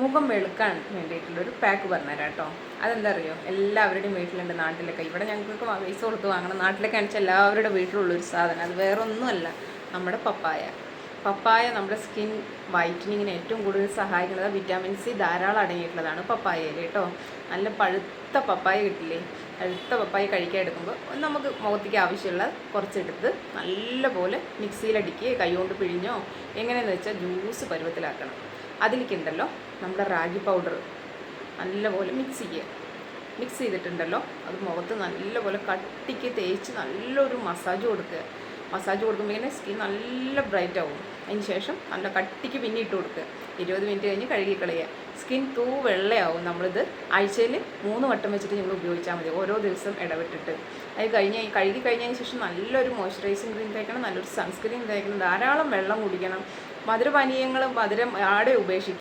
മുഖം വെളുക്കാൻ വേണ്ടിയിട്ടുള്ളൊരു പാക്ക് പറഞ്ഞുതരാം കേട്ടോ. അതെന്താ അറിയോ, എല്ലാവരുടെയും വീട്ടിലുണ്ട് നാട്ടിലൊക്കെ. ഇവിടെ ഞങ്ങൾക്ക് പൈസ കൊടുത്ത് വാങ്ങണം. നാട്ടിലൊക്കെ ആണെന്ന് വെച്ചാൽ എല്ലാവരുടെ വീട്ടിലുള്ളൊരു സാധനം. അത് വേറെ ഒന്നുമല്ല, നമ്മുടെ പപ്പായ. പപ്പായ നമ്മുടെ സ്കിൻ വൈറ്റനിങ്ങിന് ഏറ്റവും കൂടുതൽ സഹായിക്കുന്നത്, വിറ്റാമിൻ സി ധാരാളം അടങ്ങിയിട്ടുള്ളതാണ് പപ്പായയിൽ കേട്ടോ. നല്ല പഴുത്ത പപ്പായ കിട്ടില്ലേ, പഴുത്ത പപ്പായ കഴിക്കാൻ എടുക്കുമ്പോൾ നമുക്ക് മുഖത്തേക്ക് ആവശ്യമുള്ള കുറച്ചെടുത്ത് നല്ലപോലെ മിക്സിയിലടിക്കുകയോ കൈകൊണ്ട് പിഴിഞ്ഞോ എങ്ങനെയെന്ന് വെച്ചാൽ ജ്യൂസ് പരുവത്തിലാക്കണം. അതിലേക്കുണ്ടല്ലോ നമ്മുടെ റാഗി പൗഡർ നല്ലപോലെ മിക്സ് ചെയ്തിട്ടുണ്ടല്ലോ അത് മുഖത്ത് നല്ലപോലെ കട്ടിക്ക് തേച്ച് നല്ലൊരു മസാജ് കൊടുക്കുക. മസാജ് കൊടുക്കുമ്പോൾ ഇങ്ങനെ സ്കിൻ നല്ല ബ്രൈറ്റ് ആവും. അതിന് ശേഷം നല്ല കട്ടിക്ക് പിന്നെ ഇട്ട് കൊടുക്കുക. 20 മിനിറ്റ് കഴിഞ്ഞ് കഴുകിക്കളയുക. സ്കിൻ വെള്ളയാവും. നമ്മളിത് ആഴ്ചയിൽ 3 വട്ടം വെച്ചിട്ട് നിങ്ങൾ ഉപയോഗിച്ചാൽ മതി, ഓരോ ദിവസം ഇടവിട്ടിട്ട്. അത് കഴുകി കഴിഞ്ഞതിന് ശേഷം നല്ലൊരു മോയ്സ്ചറൈസിങ് ക്രീം തേക്കണം, നല്ലൊരു സൺസ്ക്രീൻ തേക്കണം, ധാരാളം വെള്ളം കുടിക്കണം. മധുരപാനീയങ്ങളും മധുരം ആടെ ഉപേക്ഷിക്കണം.